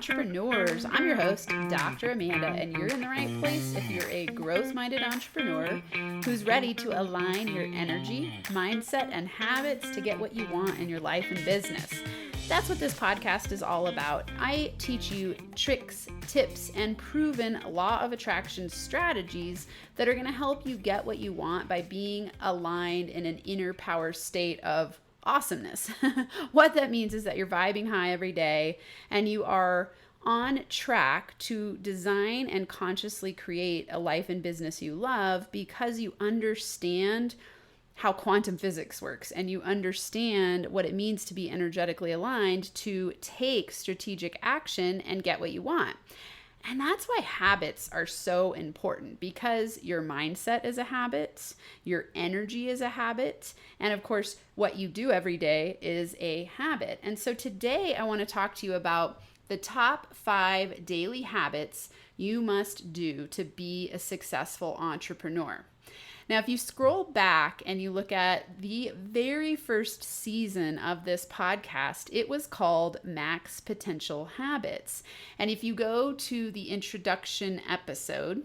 entrepreneurs. I'm your host, Dr. Amanda, and you're in the right place if you're a growth-minded entrepreneur who's ready to align your energy, mindset, and habits to get what you want in your life and business. That's what this podcast is all about. I teach you tricks, tips, and proven law of attraction strategies that are going to help you get what you want by being aligned in an inner power state of awesomeness. What that means is that you're vibing high every day and you are on track to design and consciously create a life and business you love because you understand how quantum physics works and you understand what it means to be energetically aligned to take strategic action and get what you want. And that's why habits are so important, because your mindset is a habit, your energy is a habit, and of course, what you do every day is a habit. And so today I want to talk to you about the top 5 daily habits you must do to be a successful entrepreneur. Now, if you scroll back and you look at the very first season of this podcast, it was called Max Potential Habits. And if you go to the introduction episode,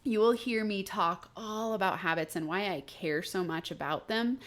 you will hear me talk all about habits and why I care so much about them.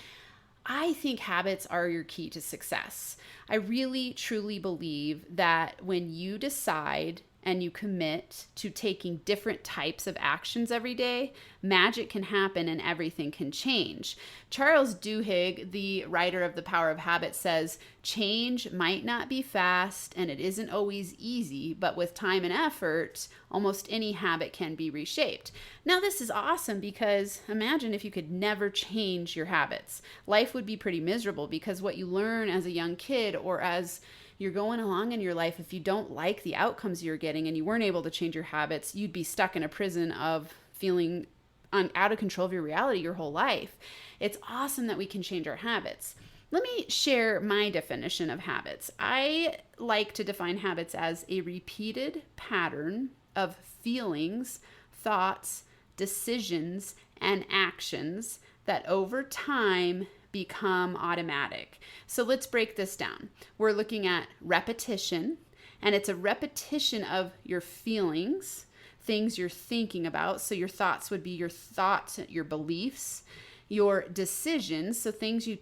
I think habits are your key to success. I really, truly believe that when you decide and you commit to taking different types of actions every day, magic can happen and everything can change. Charles Duhigg, the writer of The Power of Habit, says, change might not be fast and it isn't always easy, but with time and effort, almost any habit can be reshaped. Now, this is awesome because imagine if you could never change your habits. Life would be pretty miserable because what you learn as a young kid or as you're going along in your life, if you don't like the outcomes you're getting and you weren't able to change your habits, you'd be stuck in a prison of feeling out of control of your reality your whole life. It's awesome that we can change our habits. Let me share my definition of habits. I like to define habits as a repeated pattern of feelings, thoughts, decisions, and actions that over time become automatic. So let's break this down. We're looking at repetition, and it's a repetition of your feelings, things you're thinking about. So your thoughts would be your thoughts, your beliefs, your decisions, so things you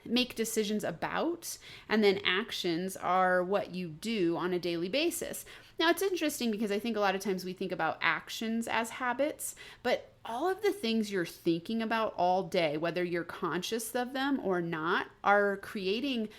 make decisions about, and then actions are what you do on a daily basis. Now, it's interesting because I think a lot of times we think about actions as habits, but all of the things you're thinking about all day, whether you're conscious of them or not, are creating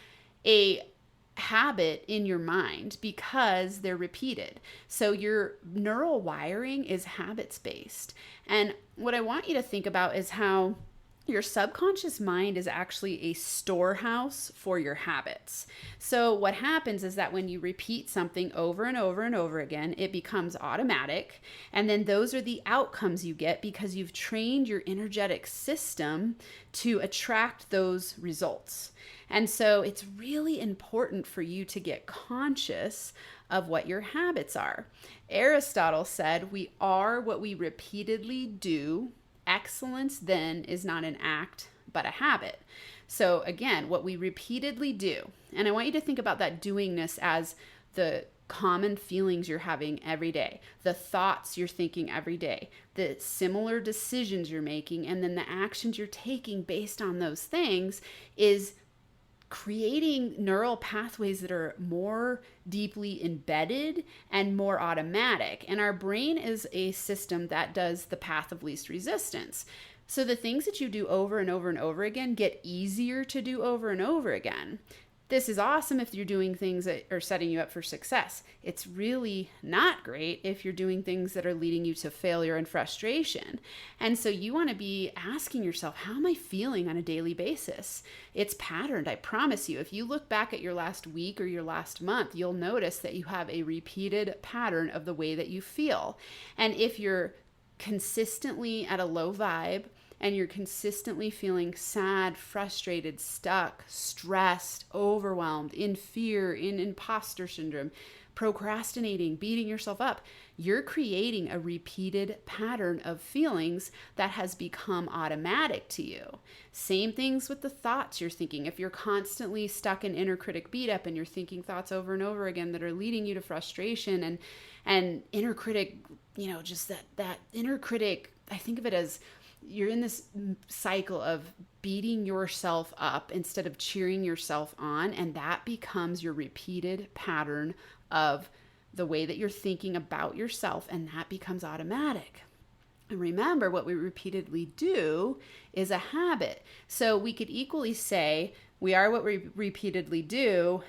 a habit in your mind because they're repeated. So your neural wiring is habits based. And what I want you to think about is how your subconscious mind is actually a storehouse for your habits. So what happens is that when you repeat something over and over and over again, it becomes automatic. And then those are the outcomes you get because you've trained your energetic system to attract those results. And so it's really important for you to get conscious of what your habits are. Aristotle said, "We are what we repeatedly do. Excellence then is not an act, but a habit." So again, what we repeatedly do. And I want you to think about that doingness as the common feelings you're having every day, the thoughts you're thinking every day, the similar decisions you're making, and then the actions you're taking based on those things is creating neural pathways that are more deeply embedded and more automatic. And our brain is a system that does the path of least resistance. So the things that you do over and over and over again get easier to do over and over again. This is awesome if you're doing things that are setting you up for success. It's really not great if you're doing things that are leading you to failure and frustration. And so you want to be asking yourself, how am I feeling on a daily basis? It's patterned, I promise you. If you look back at your last week or your last month, you'll notice that you have a repeated pattern of the way that you feel. And if you're consistently at a low vibe, and you're consistently feeling sad, frustrated, stuck, stressed, overwhelmed, in fear, in imposter syndrome, procrastinating, beating yourself up, you're creating a repeated pattern of feelings that has become automatic to you. Same things with the thoughts you're thinking. If you're constantly stuck in inner critic beat up and you're thinking thoughts over and over again that are leading you to frustration and inner critic, just that inner critic, I think of it as you're in this cycle of beating yourself up instead of cheering yourself on, and that becomes your repeated pattern of the way that you're thinking about yourself, and that becomes automatic. And remember, what we repeatedly do is a habit. So we could equally say we are what we repeatedly do.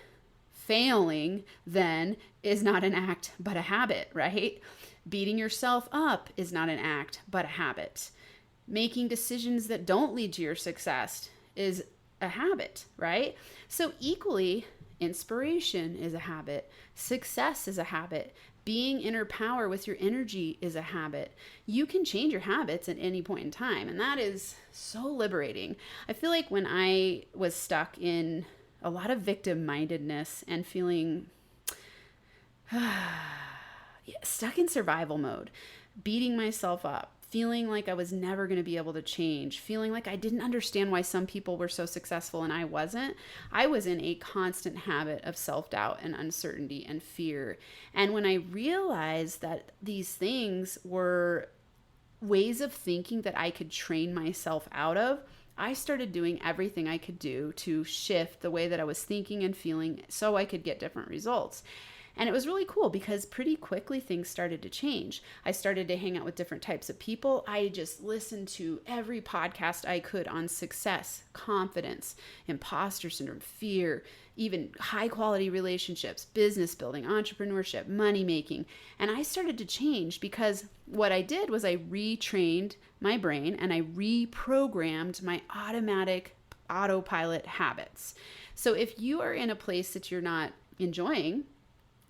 Failing then is not an act, but a habit, right? Beating yourself up is not an act, but a habit. Making decisions that don't lead to your success is a habit, right? So equally, inspiration is a habit. Success is a habit. Being inner power with your energy is a habit. You can change your habits at any point in time, and that is so liberating. I feel like when I was stuck in a lot of victim-mindedness and feeling stuck in survival mode, beating myself up, feeling like I was never going to be able to change, feeling like I didn't understand why some people were so successful and I wasn't. I was in a constant habit of self-doubt and uncertainty and fear. And when I realized that these things were ways of thinking that I could train myself out of, I started doing everything I could do to shift the way that I was thinking and feeling so I could get different results. And it was really cool because pretty quickly things started to change. I started to hang out with different types of people. I just listened to every podcast I could on success, confidence, imposter syndrome, fear, even high quality relationships, business building, entrepreneurship, money making. And I started to change because what I did was I retrained my brain and I reprogrammed my autopilot habits. So if you are in a place that you're not enjoying,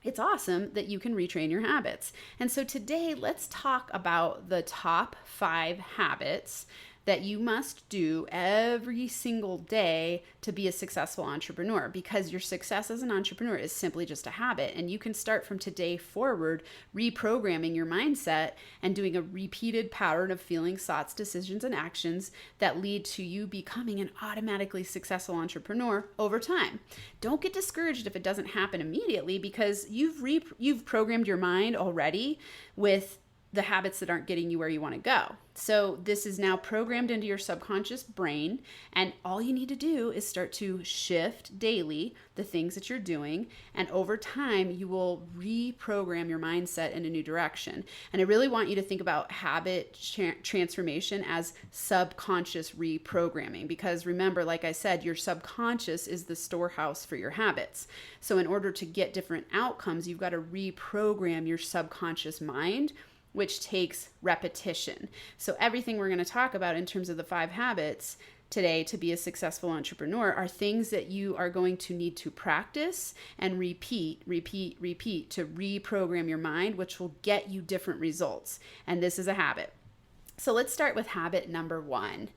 it's awesome that you can retrain your habits. And so today, let's talk about the top 5 habits that you must do every single day to be a successful entrepreneur, because your success as an entrepreneur is simply just a habit. And you can start from today forward, reprogramming your mindset and doing a repeated pattern of feelings, thoughts, decisions, and actions that lead to you becoming an automatically successful entrepreneur over time. Don't get discouraged if it doesn't happen immediately, because you've programmed your mind already with the habits that aren't getting you where you want to go. So this is now programmed into your subconscious brain, and all you need to do is start to shift daily the things that you're doing, and over time you will reprogram your mindset in a new direction. And I really want you to think about habit transformation as subconscious reprogramming, because remember, like I said, your subconscious is the storehouse for your habits. So in order to get different outcomes, you've got to reprogram your subconscious mind, which takes repetition. So everything we're going to talk about in terms of the 5 habits today to be a successful entrepreneur are things that you are going to need to practice and repeat to reprogram your mind, which will get you different results. And this is a habit. So let's start with habit number 1.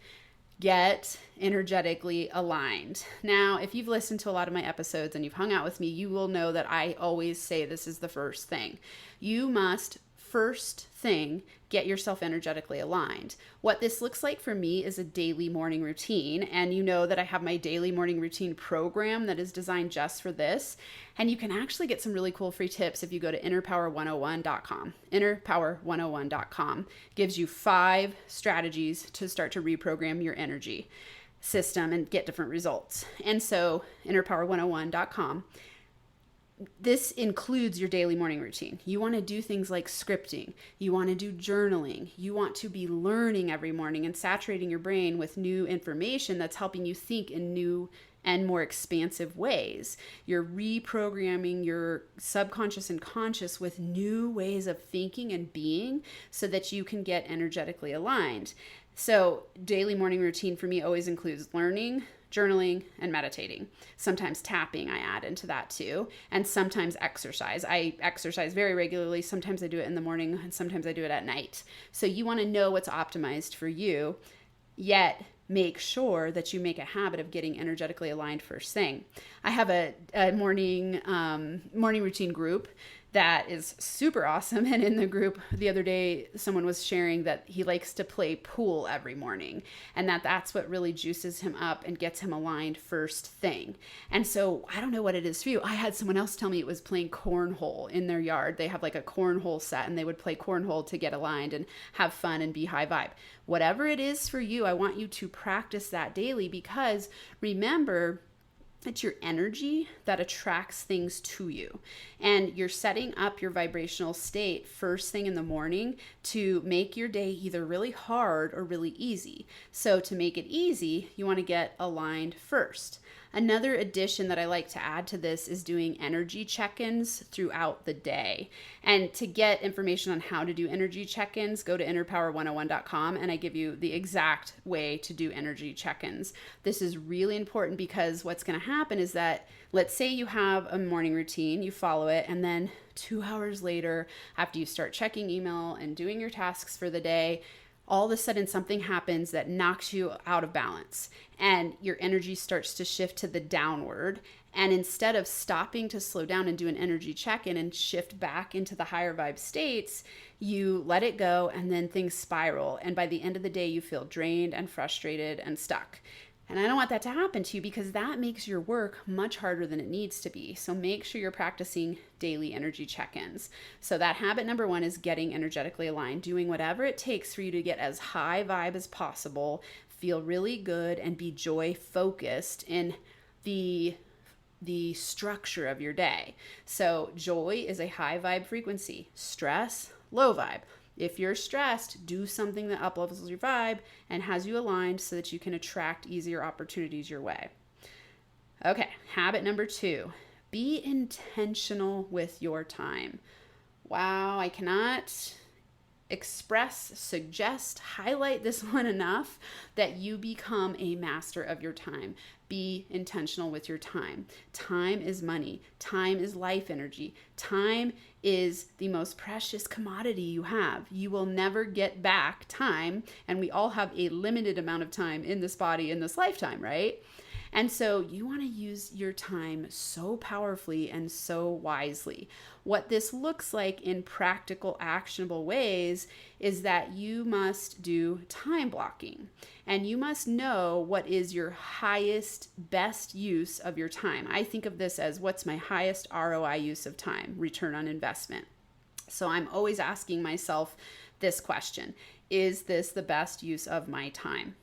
Get energetically aligned. Now, if you've listened to a lot of my episodes and you've hung out with me, you will know that I always say this is the first thing. You must first thing, get yourself energetically aligned. What this looks like for me is a daily morning routine. And you know that I have my daily morning routine program that is designed just for this. And you can actually get some really cool free tips if you go to innerpower101.com. Innerpower101.com gives you 5 strategies to start to reprogram your energy system and get different results. And so innerpower101.com. This includes your daily morning routine. You want to do things like scripting. You want to do journaling. You want to be learning every morning and saturating your brain with new information that's helping you think in new and more expansive ways. You're reprogramming your subconscious and conscious with new ways of thinking and being so that you can get energetically aligned. So daily morning routine for me always includes learning, journaling, and meditating. Sometimes tapping I add into that too, and sometimes exercise. I exercise very regularly. Sometimes I do it in the morning and sometimes I do it at night. So you want to know what's optimized for you. yet make sure that you make a habit of getting energetically aligned first thing. I have a morning routine group that is super awesome. And in the group the other day, someone was sharing that he likes to play pool every morning, and that's what really juices him up and gets him aligned first thing. And so I don't know what it is for you. I had someone else tell me it was playing cornhole in their yard. They have like a cornhole set, and they would play cornhole to get aligned and have fun and be high vibe. Whatever it is for you, I want you to practice that daily, because remember, it's your energy that attracts things to you. And you're setting up your vibrational state first thing in the morning to make your day either really hard or really easy. So to make it easy, you want to get aligned first. Another addition that I like to add to this is doing energy check-ins throughout the day. And to get information on how to do energy check-ins, go to innerpower101.com, and I give you the exact way to do energy check-ins. This is really important, because what's going to happen is that, let's say you have a morning routine, you follow it, and then 2 hours later, after you start checking email and doing your tasks for the day, all of a sudden something happens that knocks you out of balance, and your energy starts to shift to the downward. And instead of stopping to slow down and do an energy check-in and shift back into the higher vibe states, you let it go, and then things spiral. And by the end of the day, you feel drained and frustrated and stuck. And I don't want that to happen to you, because that makes your work much harder than it needs to be. So make sure you're practicing daily energy check-ins. So that habit number 1 is getting energetically aligned, doing whatever it takes for you to get as high vibe as possible, feel really good, and be joy focused in the structure of your day. So joy is a high vibe frequency, stress, low vibe. If you're stressed, do something that uplevels your vibe and has you aligned so that you can attract easier opportunities your way. Okay, habit number 2, be intentional with your time. Wow, I cannot express, suggest, highlight this one enough, that you become a master of your time. Be intentional with your time. Time is money. Time is life energy. Time is the most precious commodity you have. You will never get back time, and we all have a limited amount of time in this body in this lifetime, right? And so you want to use your time so powerfully and so wisely. What this looks like in practical, actionable ways is that you must do time blocking, and you must know what is your highest, best use of your time. I think of this as, what's my highest ROI use of time, return on investment. So I'm always asking myself this question: is this the best use of my time?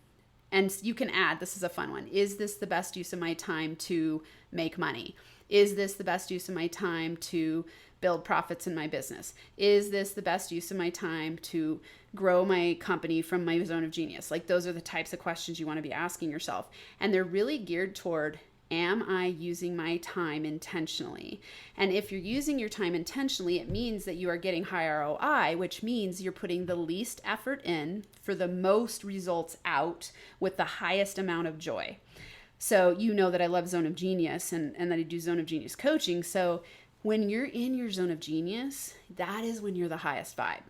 And you can add, this is a fun one, is this the best use of my time to make money? Is this the best use of my time to build profits in my business? Is this the best use of my time to grow my company from my zone of genius? Like, those are the types of questions you want to be asking yourself. And they're really geared toward, am I using my time intentionally? And if you're using your time intentionally, it means that you are getting high ROI, which means you're putting the least effort in for the most results out with the highest amount of joy. So you know that I love Zone of Genius and that I do Zone of Genius coaching. So when you're in your zone of genius, that is when you're the highest vibe.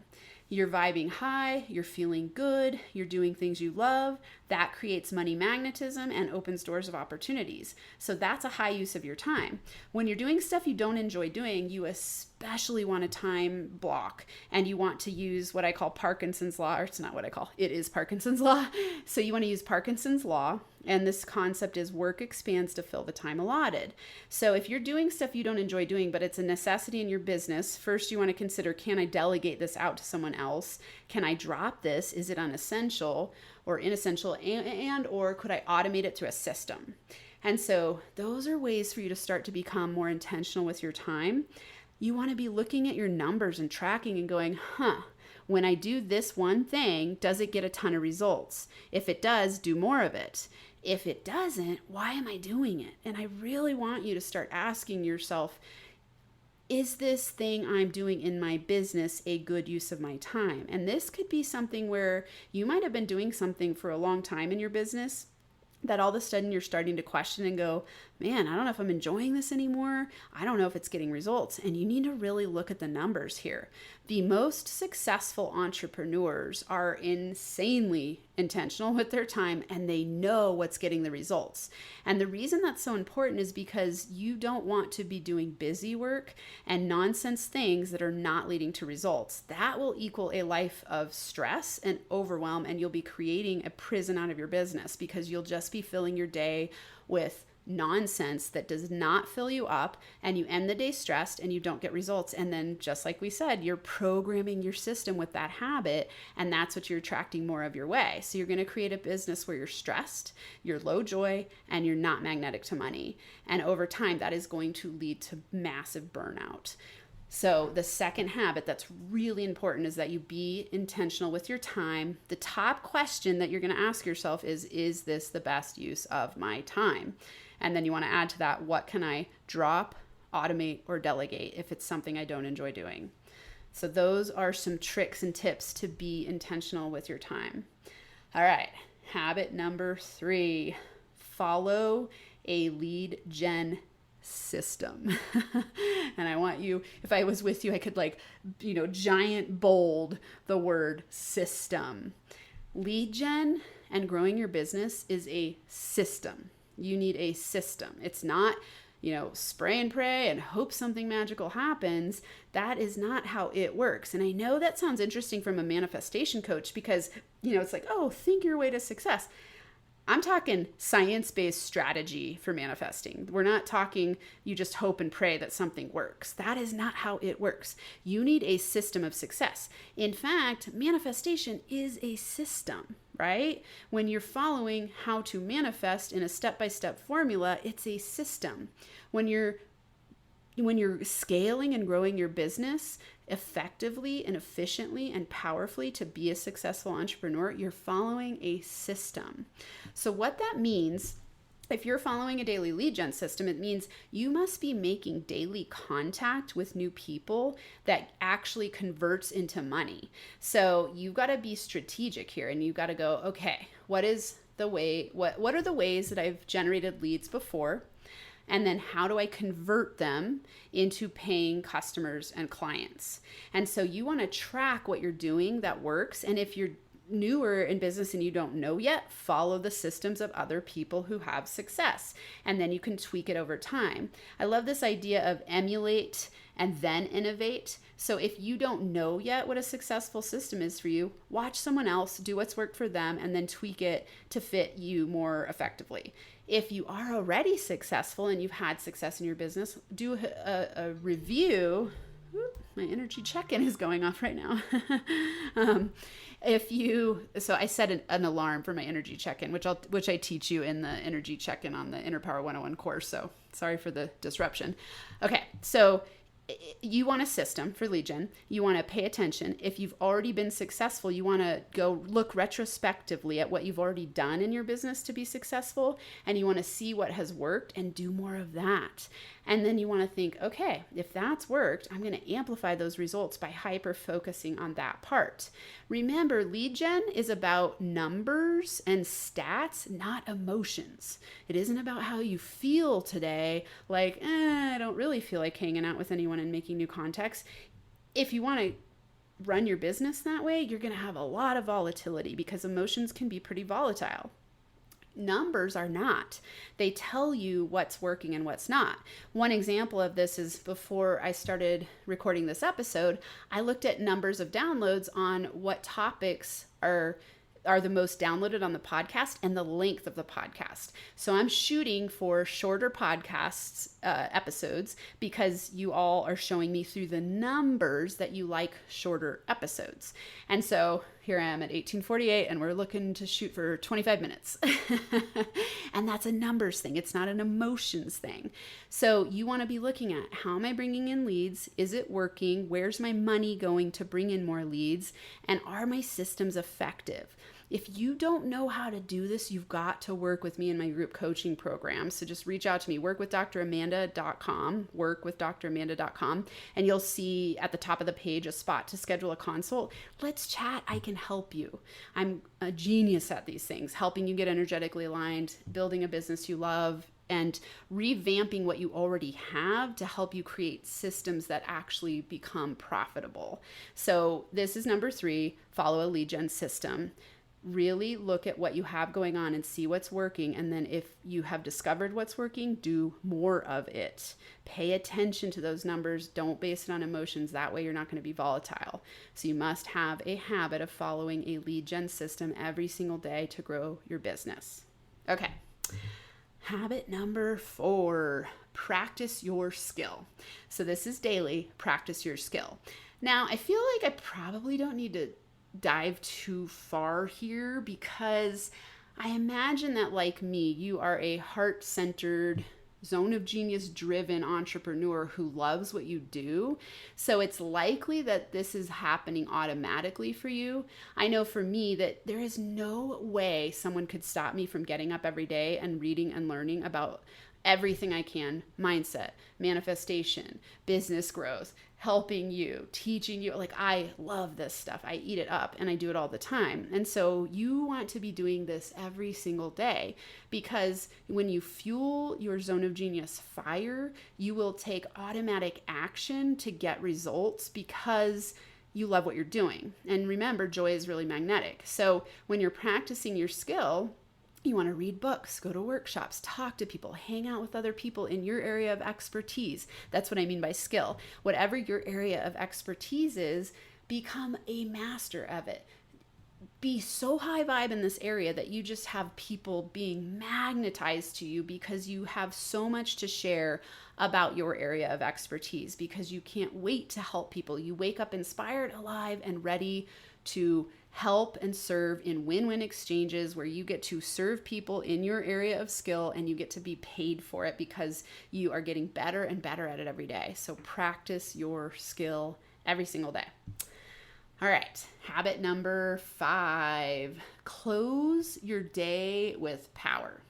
You're vibing high, you're feeling good, you're doing things you love. That creates money magnetism and opens doors of opportunities. So that's a high use of your time. When you're doing stuff you don't enjoy doing, you especially want a time block, and you want to use what I call Parkinson's law, or it's not what I call, it is Parkinson's law. So you want to use Parkinson's law, and this concept is work expands to fill the time allotted. So if you're doing stuff you don't enjoy doing, but it's a necessity in your business, first you want to consider, can I delegate this out to someone else? Can I drop this? Is it unessential or inessential? And or could I automate it through a system? And so those are ways for you to start to become more intentional with your time. You want to be looking at your numbers and tracking and going, when I do this one thing, does it get a ton of results? If it does, do more of it. If it doesn't, why am I doing it? And I really want you to start asking yourself, is this thing I'm doing in my business a good use of my time? And this could be something where you might have been doing something for a long time in your business that all of a sudden you're starting to question and go, man, I don't know if I'm enjoying this anymore. I don't know if it's getting results. And you need to really look at the numbers here. The most successful entrepreneurs are insanely intentional with their time, and they know what's getting the results. And the reason that's so important is because you don't want to be doing busy work and nonsense things that are not leading to results. That will equal a life of stress and overwhelm, and you'll be creating a prison out of your business because you'll just be filling your day with nonsense that does not fill you up, and you end the day stressed and you don't get results. And then, just like we said, you're programming your system with that habit, and that's what you're attracting more of your way. So you're going to create a business where you're stressed, you're low joy, and you're not magnetic to money. And over time, that is going to lead to massive burnout. So the second habit that's really important is that you be intentional with your time. The top question that you're going to ask yourself is this the best use of my time? And then you want to add to that, what can I drop, automate, or delegate if it's something I don't enjoy doing? So those are some tricks and tips to be intentional with your time. All right, habit number 3, follow a lead gen system. And I want you, if I was with you, I could giant bold the word system. Lead gen and growing your business is a system. You need a system. It's not, spray and pray and hope something magical happens. That is not how it works. And I know that sounds interesting from a manifestation coach because, it's like, oh, think your way to success. I'm talking science-based strategy for manifesting. We're not talking you just hope and pray that something works. That is not how it works. You need a system of success. In fact, manifestation is a system, right? When you're following how to manifest in a step-by-step formula, it's a system. When you're scaling and growing your business effectively and efficiently and powerfully to be a successful entrepreneur, you're following a system. So what that means, if you're following a daily lead gen system, it means you must be making daily contact with new people that actually converts into money. So you've got to be strategic here, and you've got to go, okay, what are the ways that I've generated leads before? And then how do I convert them into paying customers and clients? And so you want to track what you're doing that works. And if you're newer in business and you don't know yet, follow the systems of other people who have success. And then you can tweak it over time. I love this idea of emulate and then innovate. So if you don't know yet what a successful system is for you, watch someone else do what's worked for them and then tweak it to fit you more effectively. If you are already successful and you've had success in your business, do a review. My energy check-in is going off right now. So I set an alarm for my energy check-in, which I teach you in the energy check-in on the Inner Power 101 course. So sorry for the disruption. Okay, so you want a system for lead gen. You want to pay attention. If you've already been successful, you want to go look retrospectively at what you've already done in your business to be successful, and you want to see what has worked and do more of that. And then you want to think, okay, if that's worked, I'm going to amplify those results by hyper focusing on that part. Remember, lead gen is about numbers and stats, not emotions. It isn't about how you feel today, like, I don't really feel like hanging out with anyone and making new contacts. If you want to run your business that way, you're going to have a lot of volatility because emotions can be pretty volatile. Numbers are not. They tell you what's working and what's not. One example of this is before I started recording this episode, I looked at numbers of downloads on what topics are the most downloaded on the podcast and the length of the podcast. So I'm shooting for shorter podcasts episodes because you all are showing me through the numbers that you like shorter episodes. And so here I am at 1848 and we're looking to shoot for 25 minutes. And that's a numbers thing. It's not an emotions thing. So you want to be looking at, how am I bringing in leads? Is it working? Where's my money going to bring in more leads? And are my systems effective? If you don't know how to do this, you've got to work with me in my group coaching program. So just reach out to me, workwithdramanda.com, and you'll see at the top of the page a spot to schedule a consult. Let's chat. I can help you. I'm a genius at these things, helping you get energetically aligned, building a business you love, and revamping what you already have to help you create systems that actually become profitable. So this is number 3, follow a lead gen system. Really look at what you have going on and see what's working. And then if you have discovered what's working, do more of it. Pay attention to those numbers. Don't base it on emotions. That way you're not going to be volatile. So you must have a habit of following a lead gen system every single day to grow your business. Okay. Habit number 4, practice your skill. So this is daily, practice your skill. Now, I feel like I probably don't need to dive too far here because I imagine that, like me, you are a heart-centered, zone of genius driven entrepreneur who loves what you do. So it's likely that this is happening automatically for you. I know for me that there is no way someone could stop me from getting up every day and reading and learning about everything I can: mindset, manifestation, business growth, helping you, teaching you. Like, I love this stuff. I eat it up and I do it all the time. And so you want to be doing this every single day, because when you fuel your zone of genius fire, you will take automatic action to get results because you love what you're doing. And remember, joy is really magnetic. So when you're practicing your skill, you want to read books, go to workshops, talk to people, hang out with other people in your area of expertise. That's what I mean by skill. Whatever your area of expertise is, become a master of it. Be so high vibe in this area that you just have people being magnetized to you because you have so much to share about your area of expertise, because you can't wait to help people. You wake up inspired, alive, and ready to help and serve in win-win exchanges where you get to serve people in your area of skill and you get to be paid for it because you are getting better and better at it every day. So practice your skill every single day. All right, habit number 5, close your day with power.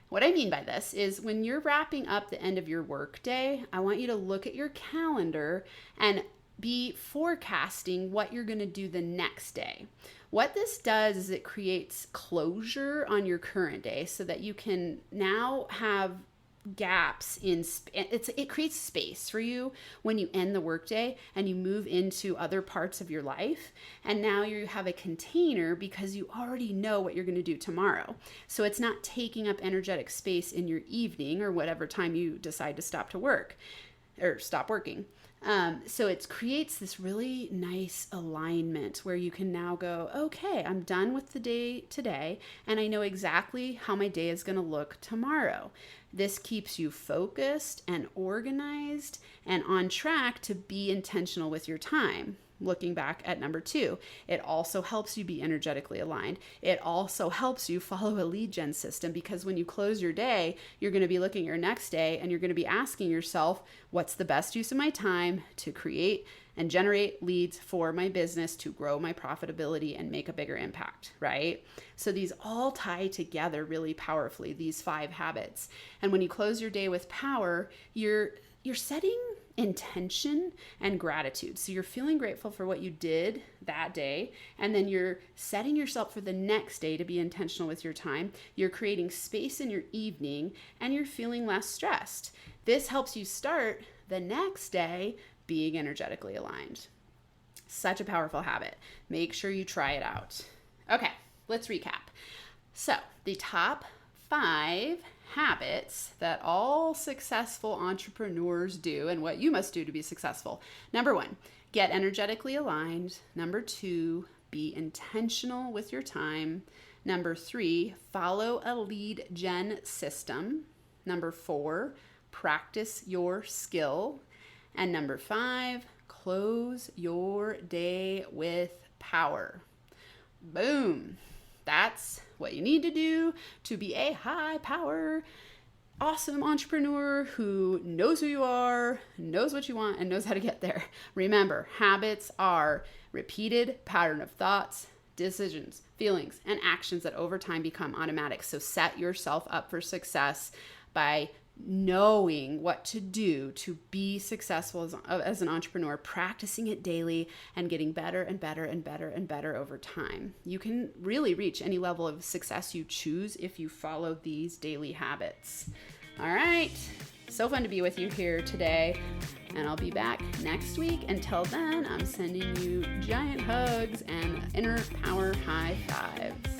What I mean by this is when you're wrapping up the end of your work day, I want you to look at your calendar and be forecasting what you're going to do the next day. What this does is it creates closure on your current day so that you can now have gaps it creates space for you when you end the workday and you move into other parts of your life. And now you have a container because you already know what you're going to do tomorrow. So it's not taking up energetic space in your evening or whatever time you decide to stop to work or stop working. So it creates this really nice alignment where you can now go, okay, I'm done with the day today, and I know exactly how my day is going to look tomorrow. This keeps you focused and organized and on track to be intentional with your time. Looking back at number 2, it also helps you be energetically aligned. It also helps you follow a lead gen system, because when you close your day, you're going to be looking at your next day and you're going to be asking yourself, what's the best use of my time to create and generate leads for my business to grow my profitability and make a bigger impact, right? So these all tie together really powerfully, these 5 habits. And when you close your day with power, you're setting intention and gratitude. So you're feeling grateful for what you did that day, and then you're setting yourself for the next day to be intentional with your time. You're creating space in your evening, and you're feeling less stressed. This helps you start the next day being energetically aligned. Such a powerful habit. Make sure you try it out. Okay, let's recap. So the top 5 habits that all successful entrepreneurs do and what you must do to be successful. Number 1, get energetically aligned. Number 2, be intentional with your time. Number 3, follow a lead gen system. Number 4, practice your skill. And number 5, close your day with power. Boom. That's what you need to do to be a high power, awesome entrepreneur who knows who you are, knows what you want, and knows how to get there. Remember, habits are repeated pattern of thoughts, decisions, feelings, and actions that over time become automatic. So set yourself up for success by knowing what to do to be successful as an entrepreneur, practicing it daily and getting better and better and better and better over time. You can really reach any level of success you choose if you follow these daily habits. All right. So fun to be with you here today, and I'll be back next week. Until then, I'm sending you giant hugs and inner power high fives.